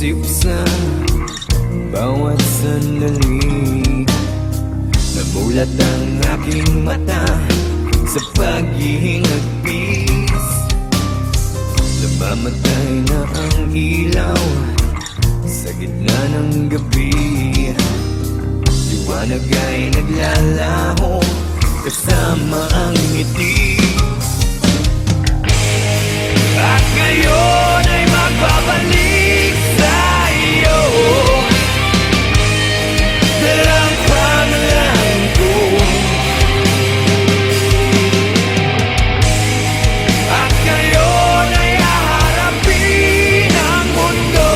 Nag-iisip sa bawat sandali, namulat ang aking mata sa paghihingagpis. Namamatay na ang ilaw sa gitna ng gabi. Liwanag ay naglalaho kasama ang ngiti. At ngayon ay magbabalik sa iyo, dalang pangalan ko. At ngayon ay haharapin ang mundo,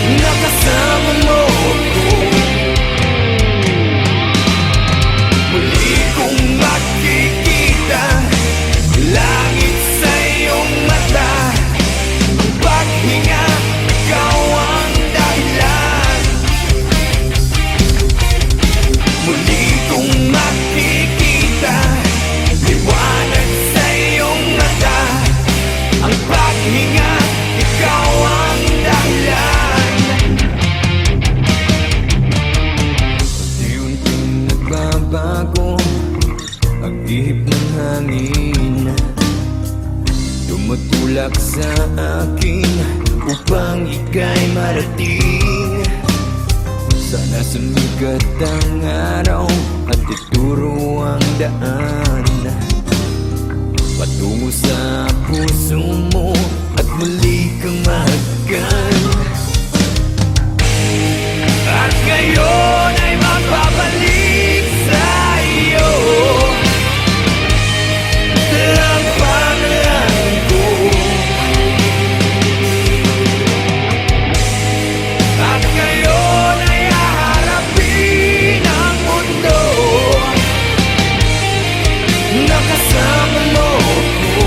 nakasama mo ko. Muli kong makikita langit sa iyong mata, ang paghinga, ikaw ang dahilan. Muli kong makikita liwanag sa iyong mata, ang paghinga, ikaw ang dahilan. Unti-unting nagbabago ang ihip ng hangin, tumutulak sa akin upang ika'y marating. Sana sumikat ang araw at ituro ang daan patungo sa puso mo at muli kang mahagkan. At ngayon ay magbabalik sa iyo, dalang pangalan ko. At ngayon ay haharapin ang mundo, nakasama mo ko.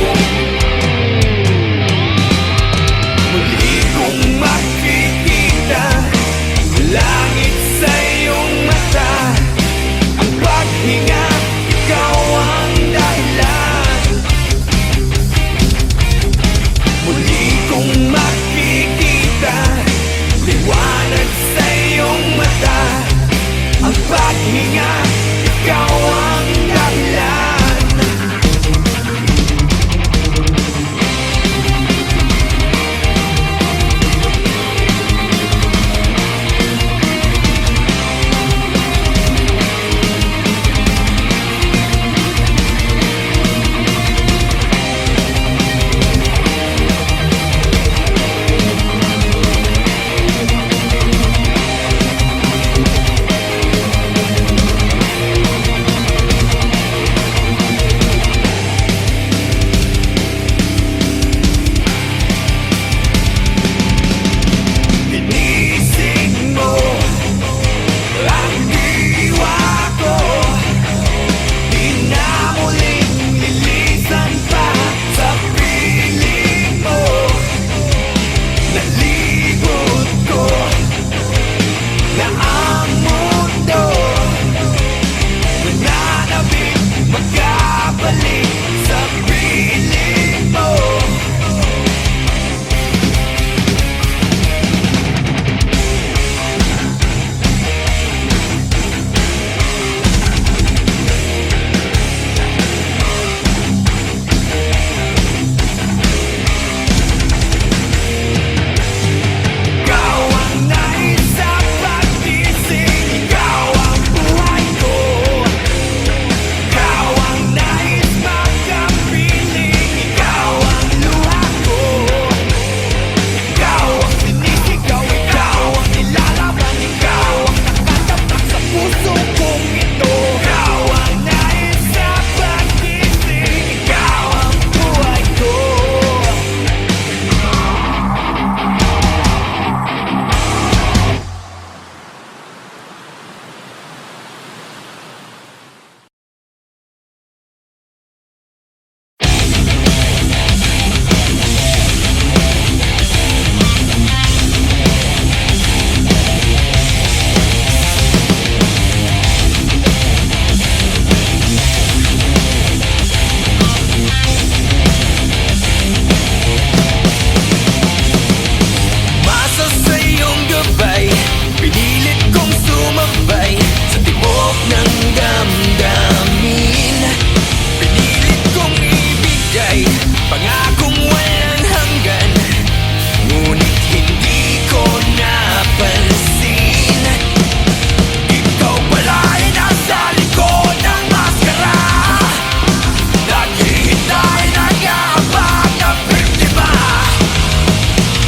Pangakong walang hanggan, ngunit hindi ko napansin. Ikaw pala ay nasa likod ng maskara, naghihintay, nag-aabang ng biktima.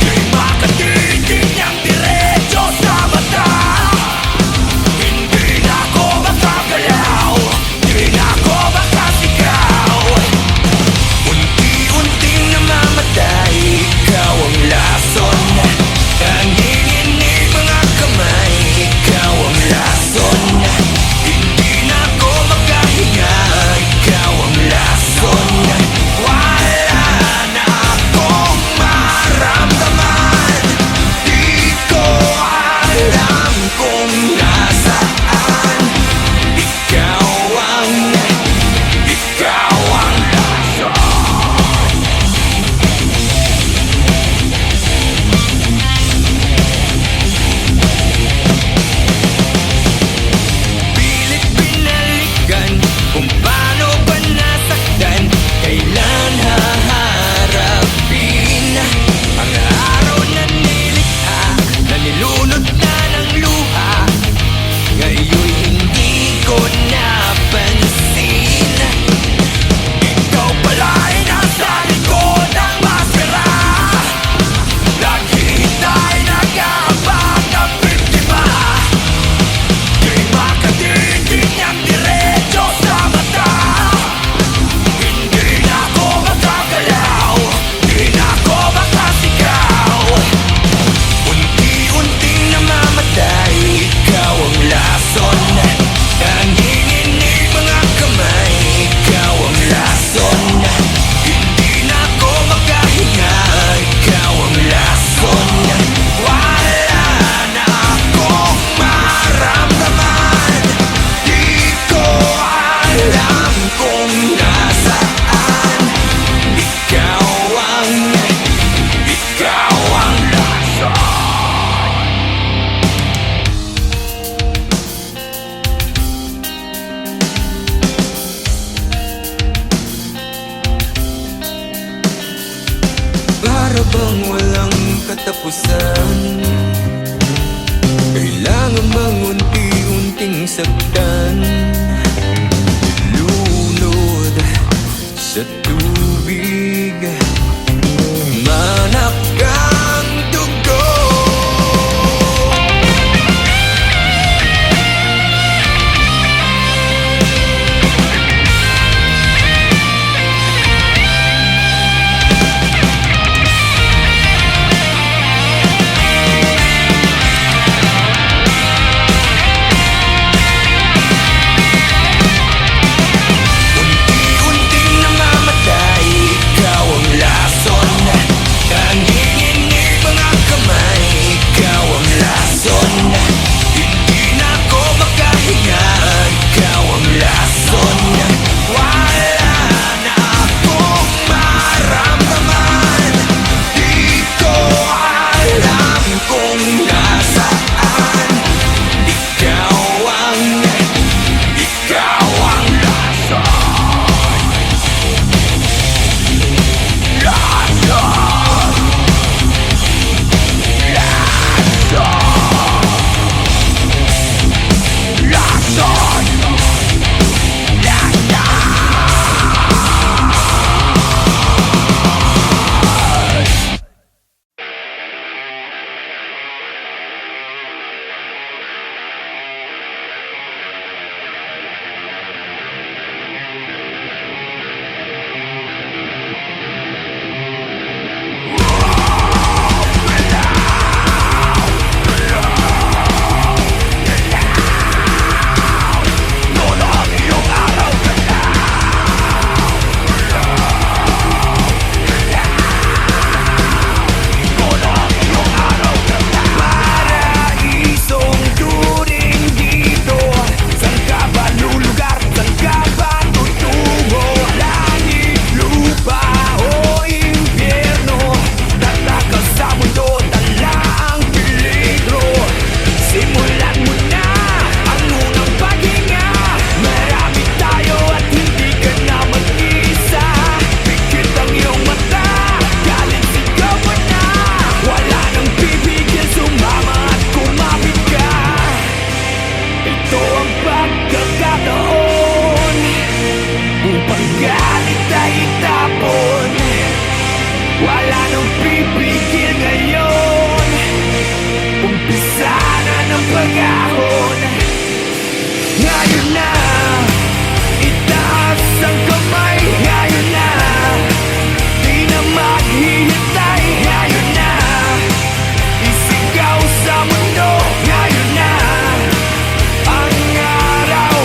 Di makatitig niyang diretso sa mata. Hindi na ako makagalaw, di na ako makasigaw. Unti-unting namamatay, ikaw ang lason. Nanginginig mga kamay, ikaw ang lason. Hindi na ako makahinga, ikaw ang lason. Wala na akong maramdaman, di ko alam kung nasaan. Ikaw ang lason. Pilit binalikan kung paano ba nasaktan, kailan haharapin ang araw na nilikha, na nilunod na ng luha. Ngayon'y hindi ko napansin. Ikaw pala ay nasa likod ng maskara, naghihintay, nag-aabang ng biktima. Di makatitig niyang diretso sa mata. Hindi na ako makagalaw, di na ako makasigaw. Unti-unting namamatay, ikaw ang lason. Nanginginig mga kamay, ikaw ang lason. Hindi na ako makahinga, ikaw ang lason. Wala na akong maramdaman, di ko alam kung nasaan. Ikaw ang lason. Para bang walang katapusan, kailangan bang unti-unting saktan, lunod sa tubig, manakang dugo. Unti-unting namamatay, ikaw Wala nang pipigil ngayon. Umpisa na ng pag-ahon. Ngayon na, itaas ang kamay. Ngayon na, di na maghihintay. Ngayon na, isigaw sa mundo. Ngayon na, ang araw.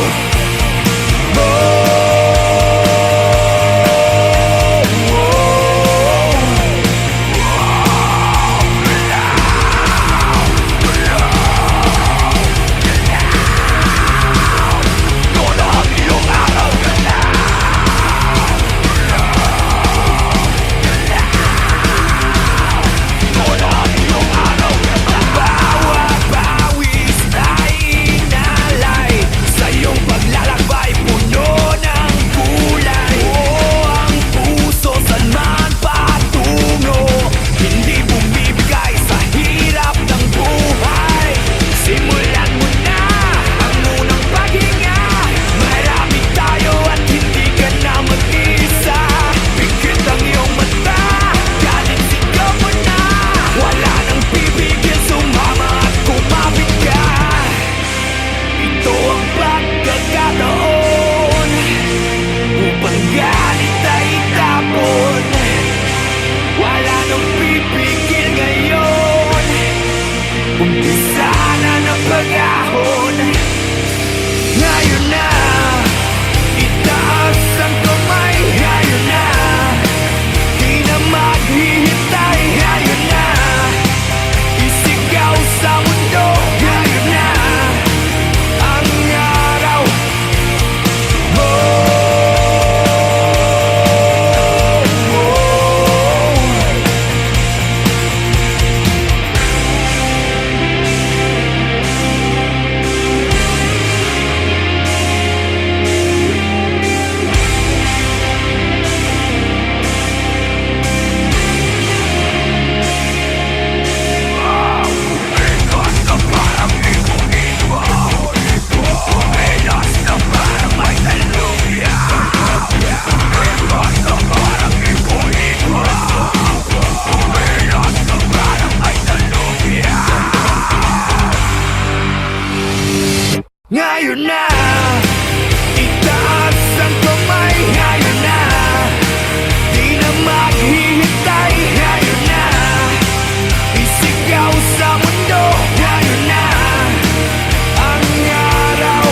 Umpisa na ng pag-ahon. Ngayon na, itaas ang kamay. Ngayon na, di na maghihintay. Ngayon na, isigaw sa mundo. Ngayon na, ang araw. Ngayon na, itaas ang kamay. Ngayon na, di na maghihintay. Ngayon na, isigaw sa mundo. Ngayon na, ang araw.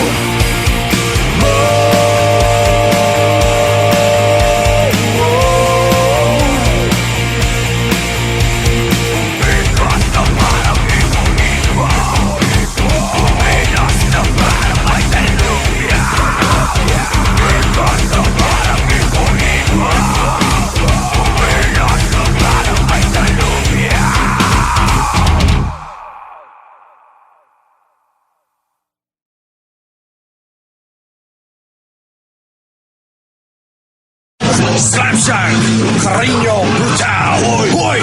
Slam Carreño, lucha, hoy, hoy.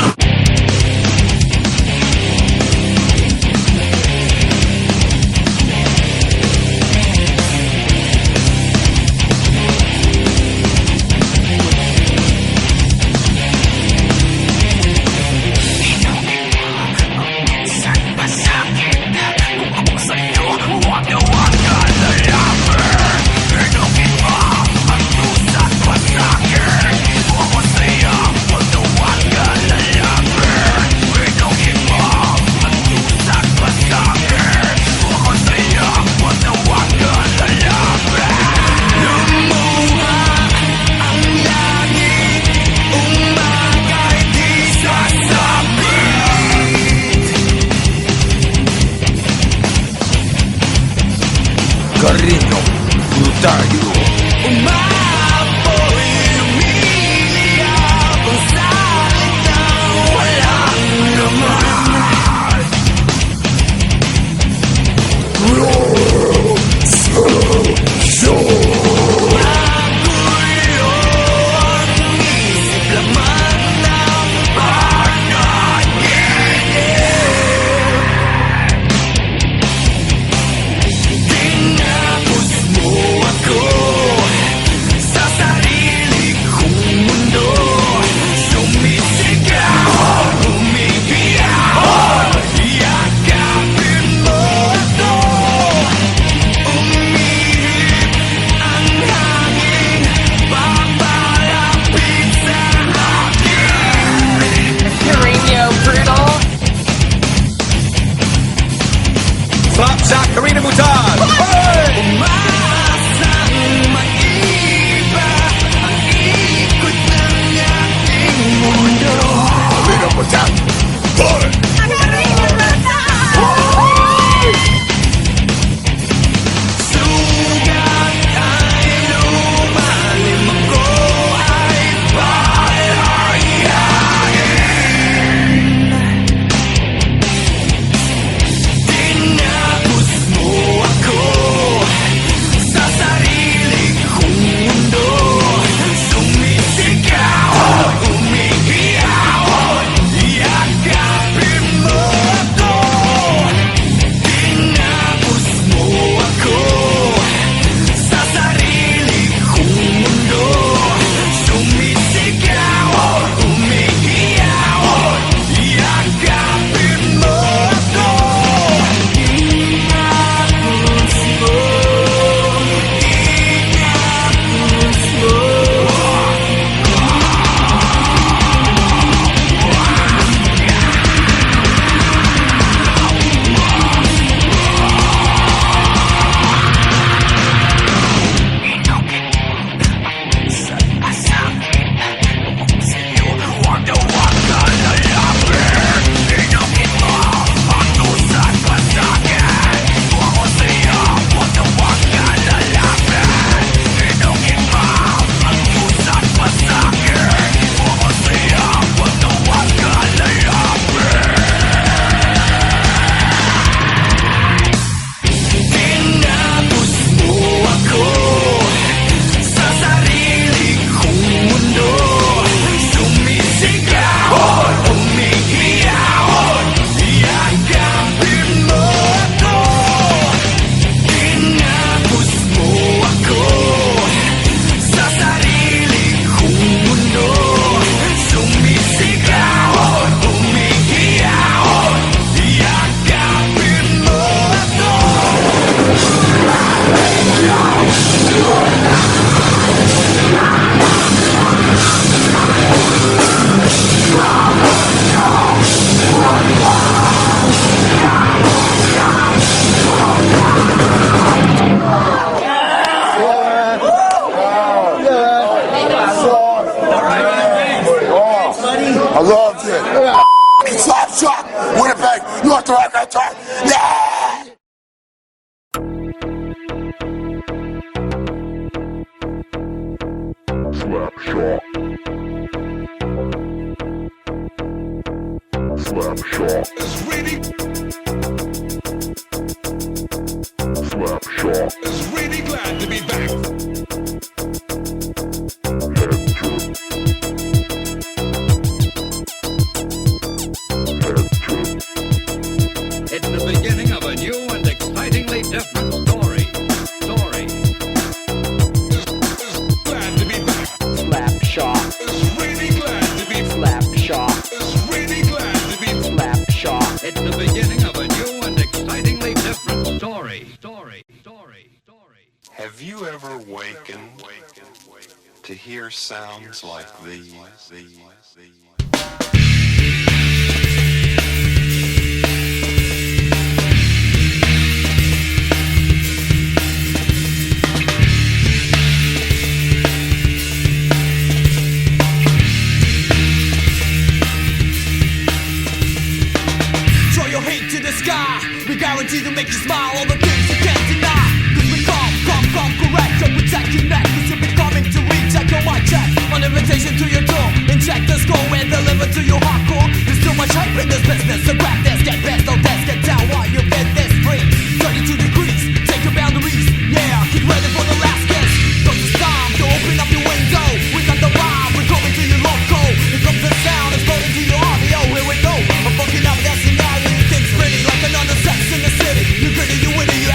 Carreño, brutalyo. Umapoy, lumiliyap ang salitang walang laman. Magulo ang isip, laman ng panaginip. Tinapos mo ako. I loved it. Slapshot, Winnipeg, North America. Yeah! Slapshot. Slapshot. Is really, Slapshot. is really glad to be back. It's the beginning of a new and excitingly different story. Glad to be back. Slapshot, Is really glad to be. slapshot, Is really glad to be. slapshot. It's the beginning of a new and excitingly different story. Have you ever wakened to hear sounds like these? Throw your hate to the sky. We guarantee to make you smile. All the things you can't deny. Cause we come correct. To protect your neck. Cause you've been coming to recheck on my check. On invitation to your door. Inject the score and deliver to your hardcore. There's too much hype in this business. So grab this, get best, don't test, get down while you get this free. 32 degrees, take your boundaries. Yeah, get ready for the last kiss. Cause it's time to open up your window. We got the vibe, we're coming to your local. Here comes the sound, exploding to your audio. Here we go. I'm fucking up that scenario. You think's pretty like another sex in the city. You gritty, you witty, you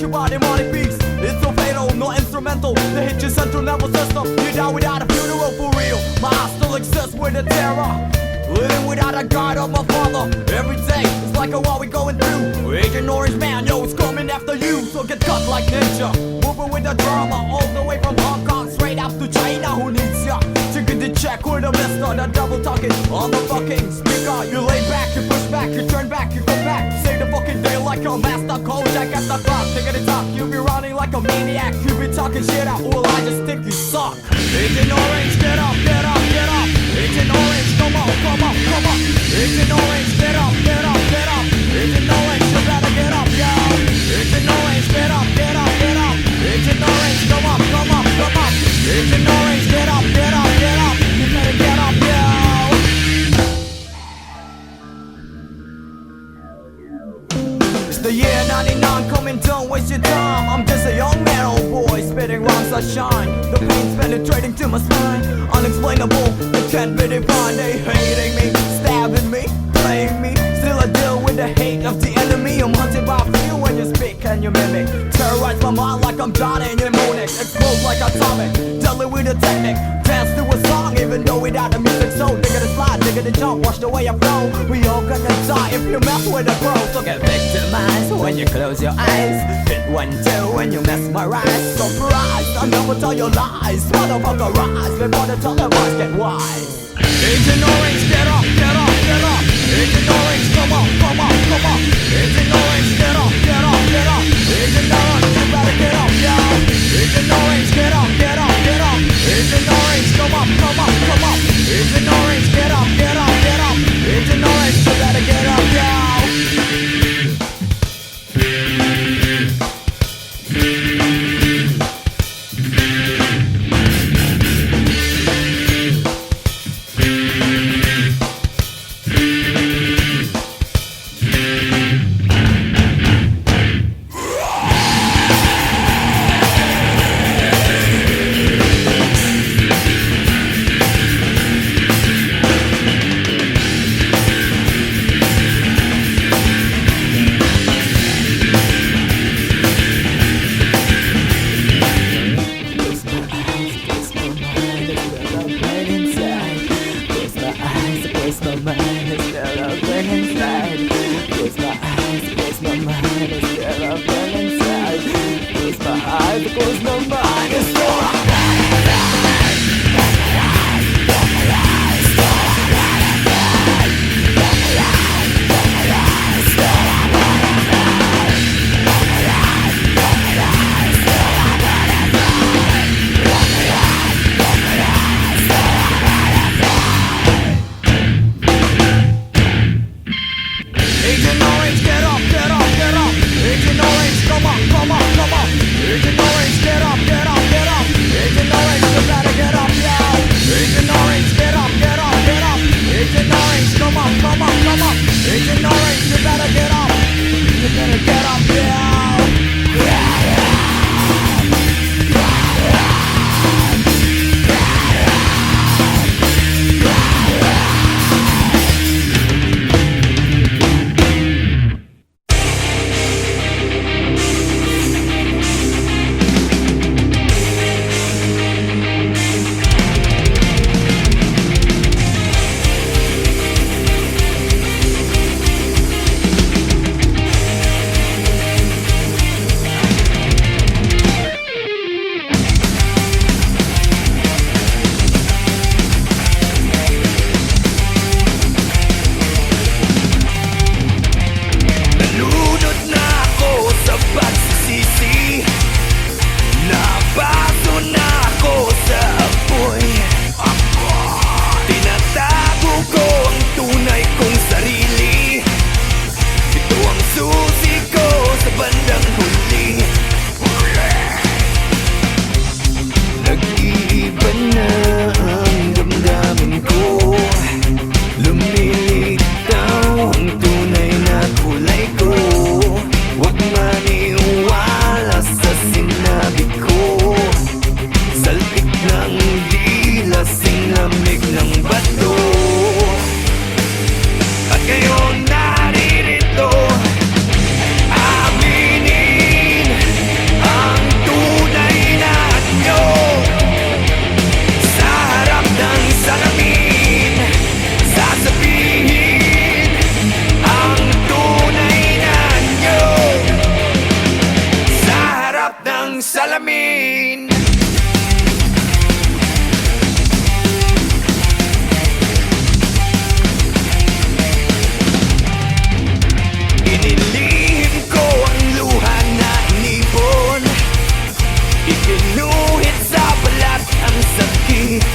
your body, money beats. It's so fatal, no instrumental. They hit your central nervous system. You die without a funeral for real. My heart still exists with a terror. Living without a guide of my father. Every day it's like a war we going through. Agent Orange Man, yo, it's coming after you. So get cut like ninja. Moving with the drama all the way from Hong Kong straight up to China. Who needs ya? Chicken the check with a mister. The double talking on the fucking speaker. You lay back, you push back, you turn back, you come back. Say the fucking day like a master coach. I got the clock, take it talk. You be running like a maniac. You be talking shit out. Well, I just think you suck. Agent Orange, get up, get up, get up. Agent Orange, come on, come on, come on. Agent Orange, get up, get up, get up. Agent Orange, you better get up, yo. Agent Orange, get up, get up, get up. Agent Orange, come up, come up, come up. Agent Orange, get up, get up, get up. You better get up, yo. It's the year 99 coming, don't waste your time. I'm just a young man, old boy, spitting rhymes that shine. The pain's penetrating to my spine. Unexplainable, it can't be defined. They hating me, stabbing me, playing me. Still I deal with the hate of the enemy. I'm hunted by few when you speak and you mimic. Terrorize my mind like I'm Johnny mnemonic. Explode like atomic, deadly with a technique. Dance to a song even though without the music. So nigga the slide, nigga the jump, watch the way I flow. We all gonna die if you mess with a pro. So get victimized when you close your eyes. Hit 1-2 when you mesmerize. Surprise, I never tell your lies. Motherfucker rise before the televised get wise. Agent Orange, get up, get up, get up. Agent Orange, come on, come on, come on. Agent Orange, get up, get up, get up. Agent Orange, you better get up, yo. Agent Orange, get up, get up, get up. Agent Orange, come up, come up, come up. Agent Orange, get up, get up, get up. Agent Orange, you better get up, yo. Close my mind, it's still open inside. Close my eyes, close my mind, it's still open inside. Close my eyes, close my mind, it's still open Agent Orange, get up, get up, get up. Agent Orange, come on, come on, come on. Agent Orange, get up, get up. salamin. Inilihim ko ang luha na inipon, ikinuhit sa balat ang sakit.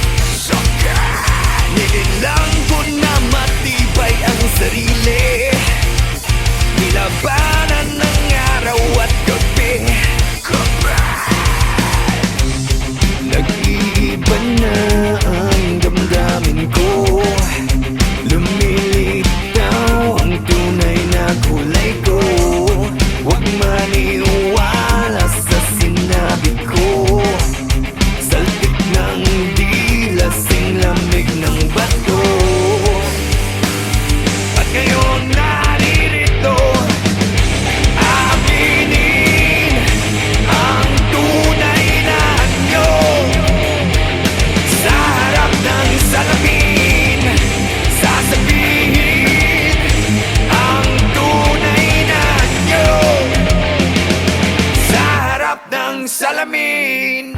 Nililang ko na matibay ang sarili, nilabanan ng araw at gabi. Nag-iiba na ang damdamin ko, lumilitaw ang tunay na kulay ko. Huwag maniwala sa sinabi ko, saltik ng dila, sing lamig ng bato. At ngayon naririto, aaminin ang tunay na anyo. Sa harap ng salamin, sasabihin ang tunay na anyo. Sa harap ng salamin.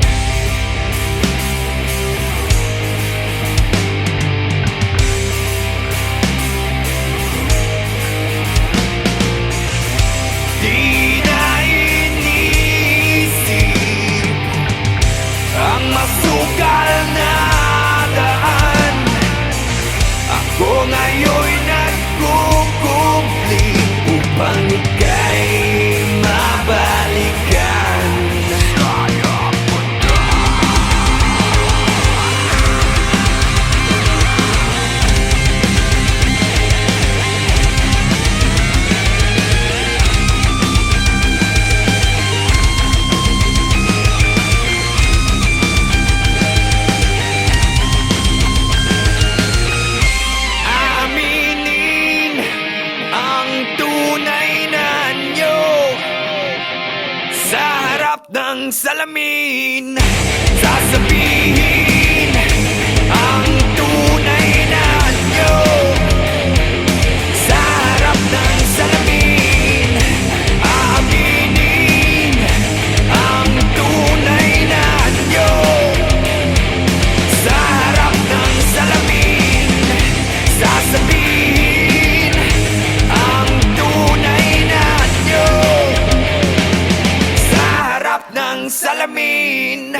Di na inisip ang masukal na daan. Ako ngayon'y nagkukubli upang ika'y mabalikan. Aminin ang tunay na anyo. Sa harap ng salamin, sasabihin ang tunay na anyo. Sa harap ng salamin, aminin ang tunay na anyo. Sa harap ng salamin, sasabihin ang tunay na anyo. Sa harap ng salamin.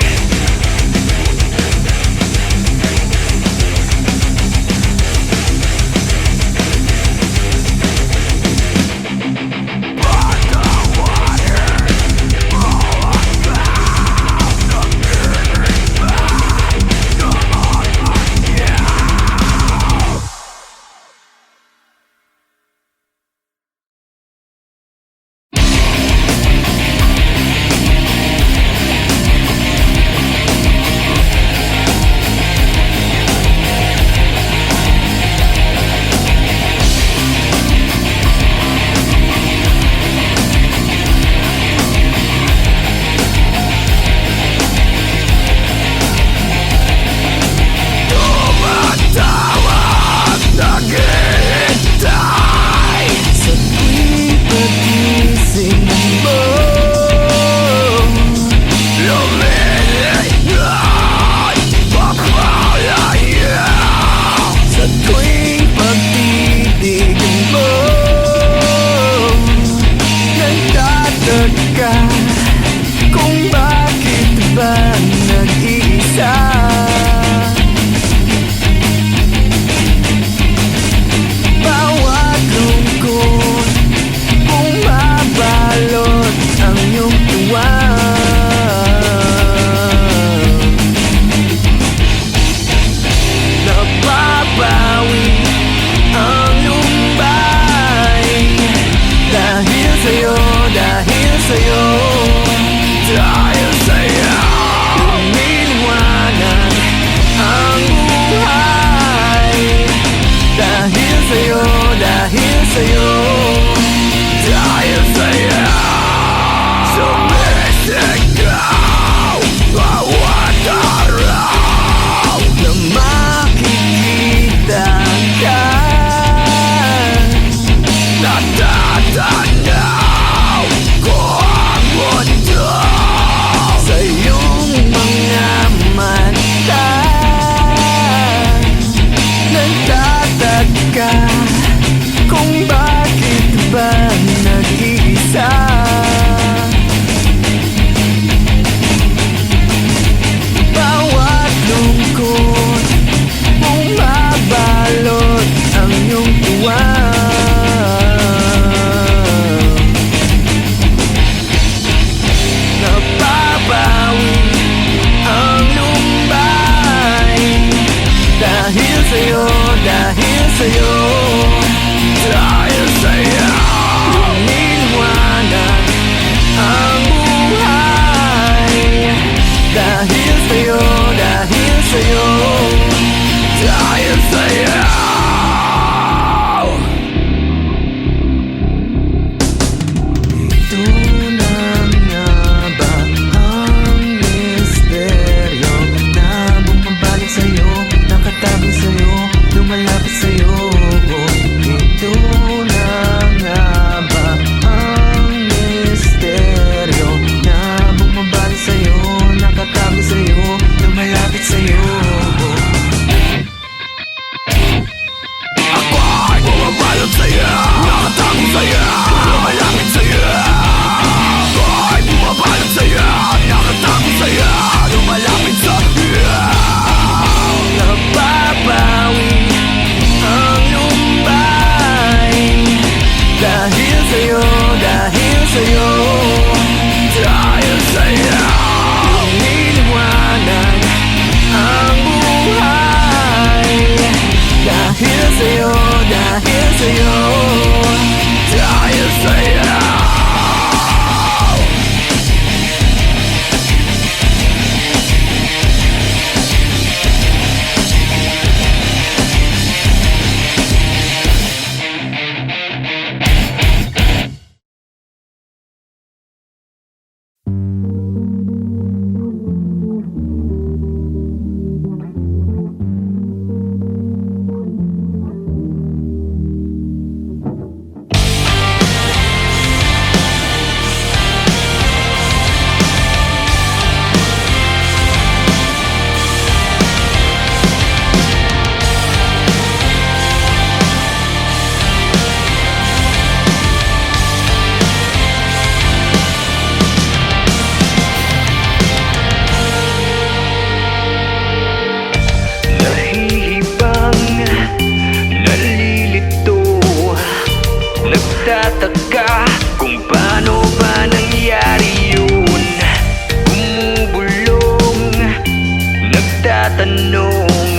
tanong,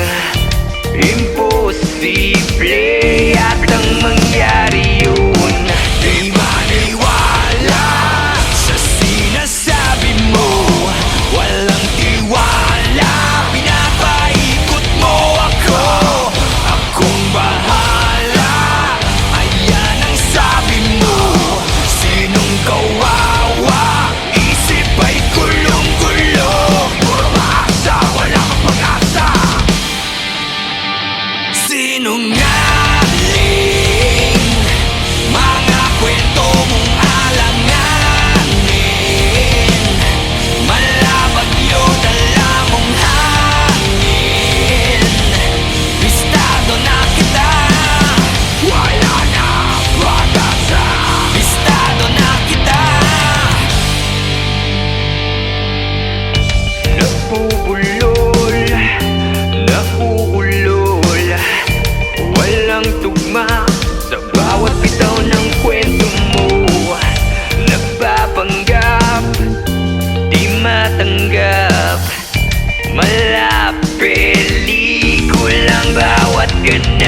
imposible yatang mangyari yun. Di maniwala sa sinasabi mo, walang tiwala, pinapaikot mo ako. Akong bahala, ayan ang sabi mo. Sinong kawawa, isip ay gulong-gulo. Puro maasa, wala kang pag-asa. Sinungaling, mga kwento mong alanganin, malabagyo dala mong hangin. Bistado na kita, wala na pag-asa. Bistado na kita. Napupulol, nakukulol, walang tugma sa bawat bitaw ng kwento mo. Nagpapanggap, di matanggap, mala pelikulang bawat ganap.